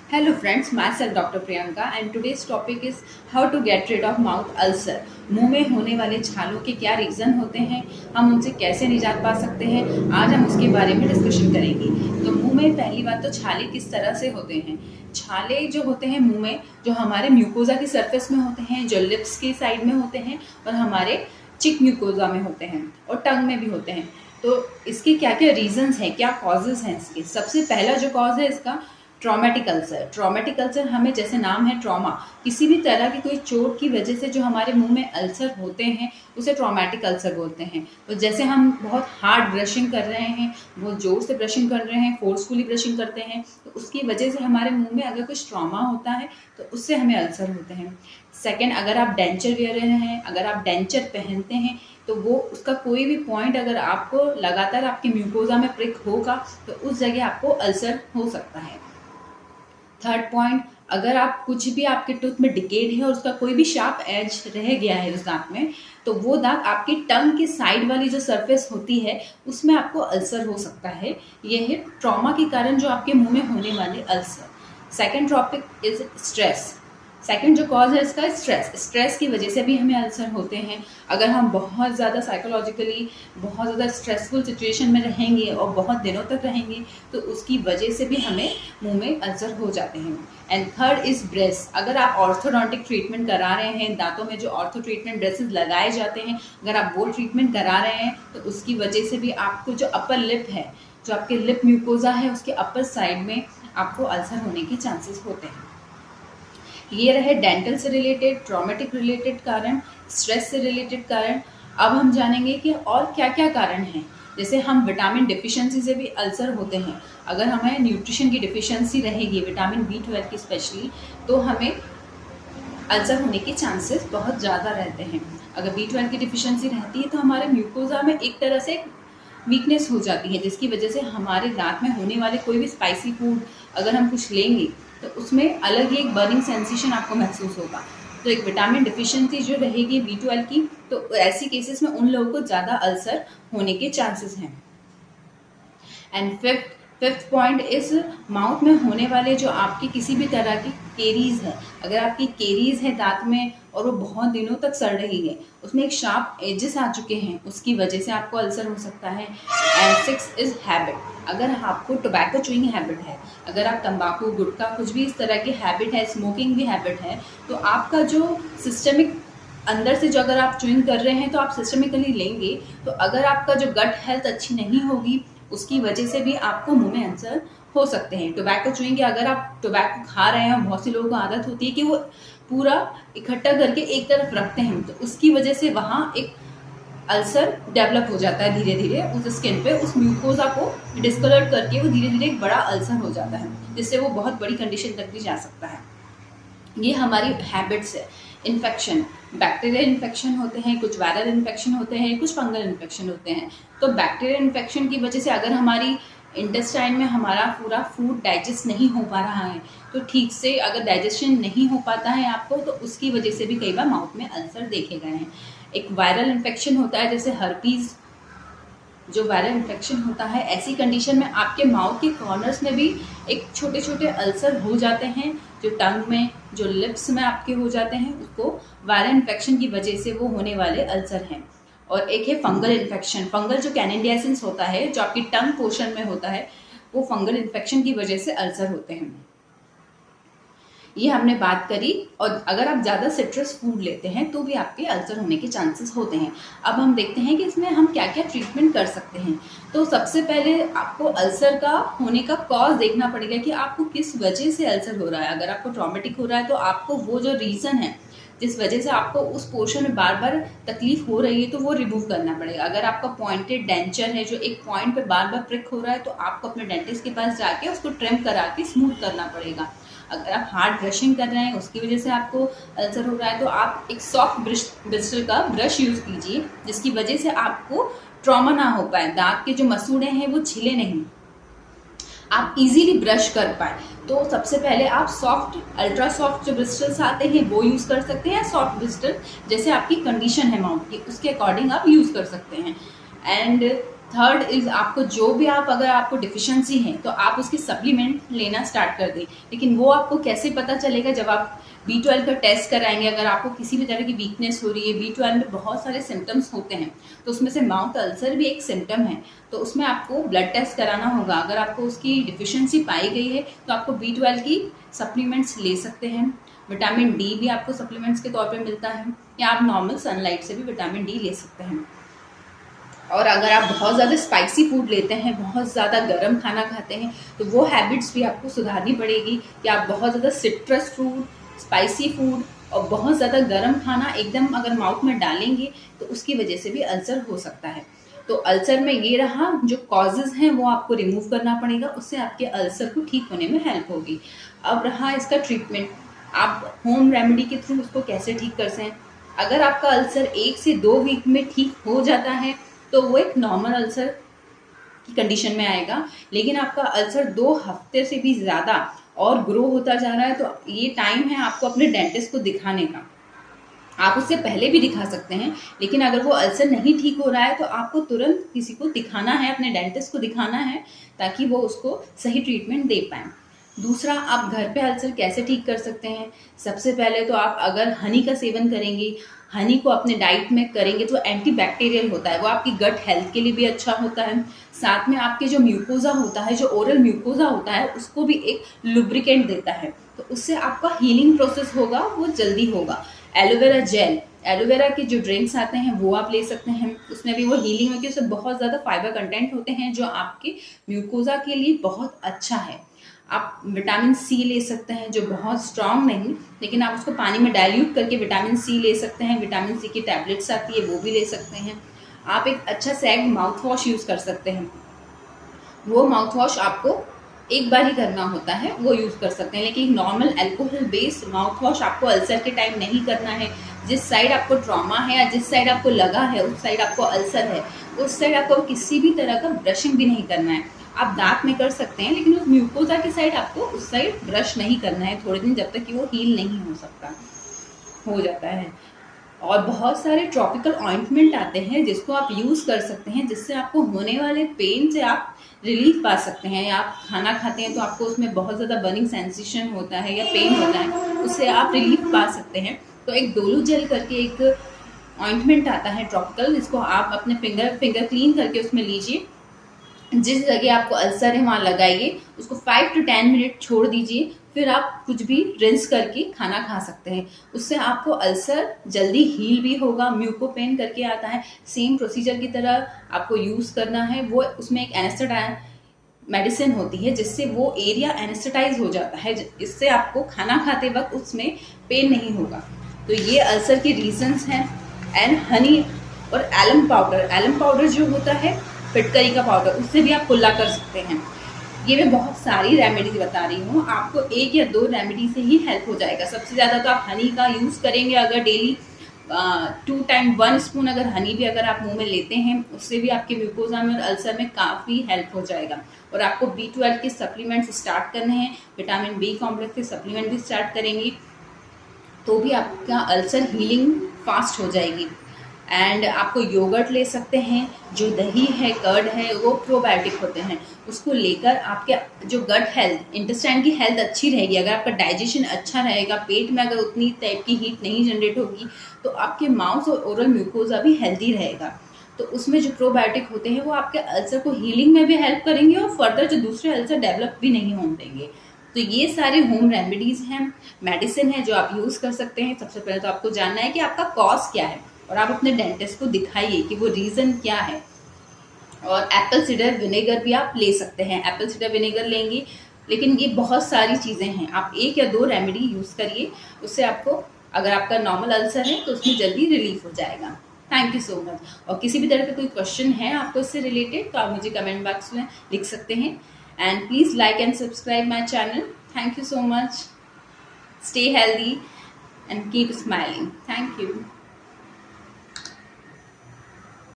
Hello friends, myself Dr. Priyanka and today's topic is how to get rid of mouth ulcer. मुंह में होने वाले छालों के क्या रीज़न होते हैं, हम उनसे कैसे निजात पा सकते हैं, आज हम उसके बारे में डिस्कशन करेंगे। तो मुंह में पहली बात तो छाले किस तरह से होते हैं। छाले जो होते हैं मुंह में, जो हमारे म्यूकोजा की सरफेस में होते हैं, जो लिप्स की साइड में होते हैं और हमारे चिक म्यूकोजा में होते हैं और टंग में भी होते हैं। तो इसके क्या क्या रीजंस हैं, क्या कॉजेज हैं इसके। सबसे पहला जो कॉज है इसका ट्रॉमेटिक अल्सर। ट्रॉमेटिक अल्सर हमें, जैसे नाम है ट्रॉमा, किसी भी तरह की कोई चोट की वजह से जो हमारे मुंह में अल्सर होते हैं उसे ट्रॉमेटिक अल्सर बोलते हैं। तो जैसे हम बहुत हार्ड ब्रशिंग कर रहे हैं, बहुत ज़ोर से ब्रशिंग कर रहे हैं, फोर्सफुली ब्रशिंग करते हैं, तो उसकी वजह से हमारे मुंह में अगर कुछ ट्रॉमा होता है तो उससे हमें अल्सर होते हैं। सेकेंड, अगर आप डेंचर वेयर हैं, अगर आप डेंचर पहनते हैं तो वो उसका कोई भी पॉइंट अगर आपको लगातार आपके म्यूकोजा में प्रिक होगा तो उस जगह आपको अल्सर हो सकता है। थर्ड पॉइंट, अगर आप कुछ भी आपके टूथ में डिकेड है और उसका कोई भी शार्प एज रह गया है उस दांत में, तो वो दांत आपकी टंग की साइड वाली जो सरफेस होती है उसमें आपको अल्सर हो सकता है। यह है ट्रॉमा के कारण जो आपके मुंह में होने वाले ulcer. Second topic is stress. Second जो कॉज है इसका स्ट्रेस की वजह से भी हमें अल्सर होते हैं। अगर हम बहुत ज़्यादा साइकोलॉजिकली बहुत ज़्यादा स्ट्रेसफुल सिचुएशन में रहेंगे और बहुत दिनों तक रहेंगे तो उसकी वजह से भी हमें मुंह में अल्सर हो जाते हैं। And third is brace. अगर आप ऑर्थोडोंटिक ट्रीटमेंट करा रहे हैं, दांतों में जो ऑर्थो ट्रीटमेंट ब्रेसेस लगाए जाते हैं, अगर आप वो ट्रीटमेंट करा रहे हैं तो उसकी वजह से भी आपको जो अपर लिप है, जो आपके लिप म्यूकोजा है, उसके अपर साइड में आपको अल्सर होने के चांसेस होते हैं। ये रहे डेंटल से रिलेटेड, ट्रॉमेटिक रिलेटेड कारण, स्ट्रेस से रिलेटेड कारण। अब हम जानेंगे कि और क्या क्या कारण हैं। जैसे हम विटामिन डिफिशिएंसी से भी अल्सर होते हैं। अगर हमें न्यूट्रिशन की डिफिशिएंसी रहेगी, विटामिन B12 की स्पेशली, तो हमें अल्सर होने के चांसेस बहुत ज़्यादा रहते हैं। अगर B12 की डिफिशिएंसी रहती है तो हमारे म्यूकोजा में एक तरह से वीकनेस हो जाती है, जिसकी वजह से हमारे दांत में होने वाले कोई भी स्पाइसी फूड अगर हम कुछ लेंगे तो उसमें अलग ही एक बर्निंग सेंसेशन आपको महसूस होगा। तो एक विटामिन डिफिशिएंसी जो रहेगी B12 की, तो ऐसी केसेस में उन लोगों को ज़्यादा अल्सर होने के चांसेस हैं। एंड फिफ्थ पॉइंट इस माउथ में होने वाले जो आपकी किसी भी तरह की केरीज है। अगर आपकी केरीज है दांत में और वो बहुत दिनों तक सड़ रही है, उसमें एक शार्प एजेस आ चुके हैं, उसकी वजह से आपको अल्सर हो सकता है। And six is habit. अगर आपको टोबैको च्यूइंग हैबिट है, अगर आप तंबाकू, गुटखा, कुछ भी इस तरह की हैबिट है, स्मोकिंग भी हैबिट है, तो आपका जो सिस्टमिक अंदर से जो अगर आप च्यूइंग कर रहे हैं तो आप सिस्टमिकली लेंगे, तो अगर आपका जो गट हेल्थ अच्छी नहीं होगी उसकी वजह से भी आपको मुंह में अल्सर हो सकते हैं। टोबैको च्यूइंग के, अगर आप टोबैको खा रहे हैं, बहुत से लोगों को आदत होती है कि वो पूरा इकट्ठा करके एक तरफ रखते हैं, तो उसकी वजह से वहाँ एक अल्सर डेवलप हो जाता है धीरे धीरे उस स्किन पे, उस म्यूकोजा को डिस्कलर करके वो धीरे धीरे एक बड़ा अल्सर हो जाता है, जिससे वो बहुत बड़ी कंडीशन तक भी जा सकता है। ये हमारी हैबिट्स है। इन्फेक्शन, बैक्टीरियल इन्फेक्शन होते हैं, कुछ वायरल इन्फेक्शन होते हैं, कुछ फंगल इन्फेक्शन होते हैं। तो बैक्टीरियल इन्फेक्शन की वजह से अगर हमारी इंटेस्टाइन में हमारा पूरा फूड डाइजेस्ट नहीं हो पा रहा है, तो ठीक से अगर डाइजेशन नहीं हो पाता है आपको, तो उसकी वजह से भी कई बार माउथ में अल्सर देखे गए हैं। एक वायरल इन्फेक्शन होता है, जैसे हर्पीज़ जो वायरल इन्फेक्शन होता है, ऐसी कंडीशन में आपके माउथ के कॉर्नर्स में भी एक छोटे छोटे अल्सर हो जाते हैं, जो टंग में, जो लिप्स में आपके हो जाते हैं, उसको वायरल इन्फेक्शन की वजह से वो होने वाले अल्सर हैं। और एक है फंगल इन्फेक्शन। फंगल जो कैनेडियासिस होता है, जो आपकी टंग पोर्शन में होता है, वो फंगल इन्फेक्शन की वजह से अल्सर होते हैं। ये हमने बात करी। और अगर आप ज़्यादा सिट्रस फूड लेते हैं तो भी आपके अल्सर होने के चांसेस होते हैं। अब हम देखते हैं कि इसमें हम क्या क्या ट्रीटमेंट कर सकते हैं। तो सबसे पहले आपको अल्सर का होने का कॉज देखना पड़ेगा कि आपको किस वजह से अल्सर हो रहा है। अगर आपको ट्रॉमेटिक हो रहा है तो आपको वो जो रीज़न है जिस वजह से आपको उस पोर्शन में बार बार तकलीफ हो रही है तो वो रिमूव करना पड़ेगा। अगर आपका पॉइंटेड डेंचर है जो एक पॉइंट पे बार बार प्रिक हो रहा है, तो आपको अपने डेंटिस्ट के पास जाके उसको ट्रिम करा के स्मूथ करना पड़ेगा। अगर आप हार्ड ब्रशिंग कर रहे हैं उसकी वजह से आपको अल्सर हो रहा है, तो आप एक सॉफ्ट ब्रिस्टल का ब्रश यूज़ कीजिए, जिसकी वजह से आपको ट्रॉमा ना हो पाए, दांत के जो मसूड़े हैं वो छिले नहीं, आप इजीली ब्रश कर पाए। तो सबसे पहले आप सॉफ्ट, अल्ट्रा सॉफ्ट जो ब्रिस्टल्स आते हैं वो यूज़ कर सकते हैं। सॉफ्ट ब्रिस्टल जैसे आपकी कंडीशन है माउथ की, उसके अकॉर्डिंग आप यूज़ कर सकते हैं। एंड थर्ड इज आपको जो भी अगर आपको डिफिशिएंसी है तो आप उसकी सप्लीमेंट लेना स्टार्ट कर दें। लेकिन वो आपको कैसे पता चलेगा? जब आप B12 का टेस्ट कराएंगे। अगर आपको किसी भी तरह की वीकनेस हो रही है, B12 में बहुत सारे सिम्टम्स होते हैं, तो उसमें से माउथ अल्सर भी एक सिम्टम है, तो उसमें आपको ब्लड टेस्ट कराना होगा। अगर आपको उसकी डिफिशिएंसी पाई गई है तो आपको B12 की सप्लीमेंट्स ले सकते हैं। विटामिन डी भी आपको सप्लीमेंट्स के तौर पे मिलता है, या आप नॉर्मल सनलाइट से भी विटामिन डी ले सकते हैं। और अगर आप बहुत ज़्यादा स्पाइसी फूड लेते हैं, बहुत ज़्यादा गर्म खाना खाते हैं, तो वो हैबिट्स भी आपको सुधारनी पड़ेगी कि आप बहुत ज़्यादा सिट्रस फूड, स्पाइसी फूड और बहुत ज़्यादा गर्म खाना एकदम अगर माउथ में डालेंगे तो उसकी वजह से भी अल्सर हो सकता है। तो अल्सर में ये रहा, जो कॉजेज़ हैं वो आपको रिमूव करना पड़ेगा, उससे आपके अल्सर को ठीक होने में हेल्प होगी। अब रहा इसका ट्रीटमेंट, आप होम रेमेडी के थ्रू उसको कैसे ठीक कर सकते हैं। अगर आपका अल्सर 1 से 2 वीक में ठीक हो जाता है तो वो एक नॉर्मल अल्सर की कंडीशन में आएगा। लेकिन आपका अल्सर 2 हफ्ते से भी ज़्यादा और ग्रो होता जा रहा है तो ये टाइम है आपको अपने डेंटिस्ट को दिखाने का। आप उससे पहले भी दिखा सकते हैं, लेकिन अगर वो अल्सर नहीं ठीक हो रहा है तो आपको तुरंत किसी को दिखाना है, अपने डेंटिस्ट को दिखाना है, ताकि वो उसको सही ट्रीटमेंट दे पाएँ। दूसरा, आप घर पे अल्सर कैसे ठीक कर सकते हैं? सबसे पहले तो आप अगर हनी का सेवन करेंगे, हनी को अपने डाइट में करेंगे तो एंटीबैक्टीरियल होता है, वो आपकी गट हेल्थ के लिए भी अच्छा होता है। साथ में आपके जो म्यूकोजा होता है, जो ओरल म्यूकोजा होता है, उसको भी एक लुब्रिकेंट देता है, तो उससे आपका हीलिंग प्रोसेस होगा वो जल्दी होगा। एलोवेरा जेल, एलोवेरा के जो ड्रिंक्स आते हैं वो आप ले सकते हैं, उसमें भी वो हीलिंग होगी। उसमें बहुत ज़्यादा फाइबर कंटेंट होते हैं जो आपके म्यूकोजा के लिए बहुत अच्छा है। आप विटामिन सी ले सकते हैं, जो बहुत स्ट्रांग नहीं, लेकिन आप उसको पानी में डाइल्यूट करके विटामिन सी ले सकते हैं। विटामिन सी की टैबलेट्स आती है, वो भी ले सकते हैं। आप एक अच्छा सैग माउथ वॉश यूज़ कर सकते हैं, वो माउथ वॉश आपको एक बार ही करना होता है, वो यूज़ कर सकते हैं। लेकिन normal alcohol based mouth wash आपको अल्सर के टाइम नहीं करना है। जिस साइड आपको ट्रॉमा है या जिस साइड आपको लगा है, उस साइड आपको अल्सर है, उस साइड आपको किसी भी तरह का ब्रशिंग भी नहीं करना है। आप दांत में कर सकते हैं, लेकिन उस म्यूकोजा की साइड आपको उस साइड ब्रश नहीं करना है थोड़े दिन, जब तक कि वो हील नहीं हो जाता है। और बहुत सारे ट्रॉपिकल ऑइंटमेंट आते हैं जिसको आप यूज़ कर सकते हैं, जिससे आपको होने वाले पेन से आप रिलीफ पा सकते हैं। या आप खाना खाते हैं तो आपको उसमें बहुत ज़्यादा बर्निंग सेंसेशन होता है या पेन होता है, उससे आप रिलीफ पा सकते हैं। तो एक डोलू जेल करके एक ऑइंटमेंट आता है ट्रॉपिकल, जिसको आप अपने फिंगर क्लीन करके उसमें लीजिए, जिस जगह आपको अल्सर है वहाँ लगाइए, उसको 5 to 10 मिनट छोड़ दीजिए, फिर आप कुछ भी रिंस करके खाना खा सकते हैं। उससे आपको अल्सर जल्दी हील भी होगा। म्यूकोपेन करके आता है, सेम प्रोसीजर की तरह आपको यूज़ करना है। वो उसमें एक एनेस्थेटाइन मेडिसिन होती है, जिससे वो एरिया एनेस्थेटाइज हो जाता है, इससे आपको खाना खाते वक्त उसमें पेन नहीं होगा। तो ये अल्सर के रीजंस हैं। एंड हनी और एलम पाउडर जो होता है, फिटकरी का पाउडर, उससे भी आप कुल्ला कर सकते हैं। ये मैं बहुत सारी रेमेडीज बता रही हूँ, आपको 1 या 2 रेमेडी से ही हेल्प हो जाएगा। सबसे ज़्यादा तो आप हनी का यूज़ करेंगे, अगर डेली 2 टाइम 1 स्पून अगर हनी भी अगर आप मुंह में लेते हैं, उससे भी आपके म्यूकोजा में और अल्सर में काफ़ी हेल्प हो जाएगा। और आपको B12 के सप्लीमेंट्स स्टार्ट करने हैं, विटामिन B कॉम्प्लेक्स के सप्लीमेंट भी स्टार्ट करेंगी, तो भी आपका अल्सर हीलिंग फास्ट हो जाएगी। एंड आपको योगर्ट ले सकते हैं, जो दही है, कर्ड है, वो प्रोबायोटिक होते हैं, उसको लेकर आपके जो गट हेल्थ, इंटेस्टाइन की हेल्थ अच्छी रहेगी। अगर आपका डाइजेशन अच्छा रहेगा, पेट में अगर उतनी टाइप की हीट नहीं जनरेट होगी, तो आपके माउथ और ओरल म्यूकोजा भी हेल्दी रहेगा। तो उसमें जो प्रोबायोटिक होते हैं वो आपके अल्सर को हीलिंग में भी हेल्प करेंगे और फर्दर जो दूसरे अल्सर डेवलप भी नहीं होने देंगे। तो ये सारे होम रेमेडीज़ हैं, मेडिसिन है जो आप यूज़ कर सकते हैं। सबसे पहले तो आपको जानना है कि आपका कॉज क्या है, और आप अपने डेंटिस्ट को दिखाइए कि वो रीज़न क्या है। और एप्पल साइडर विनेगर भी आप ले सकते हैं, एप्पल साइडर विनेगर लेंगे। लेकिन ये बहुत सारी चीज़ें हैं, आप 1 या 2 रेमेडी यूज़ करिए, उससे आपको, अगर आपका नॉर्मल अल्सर है तो उसमें जल्दी रिलीफ हो जाएगा। Thank you so much. और किसी भी तरह का कोई क्वेश्चन है आपको इससे रिलेटेड, तो आप मुझे कमेंट बॉक्स में लिख सकते हैं। And please like and subscribe my channel. Thank you so much. Stay healthy and keep smiling. Thank you.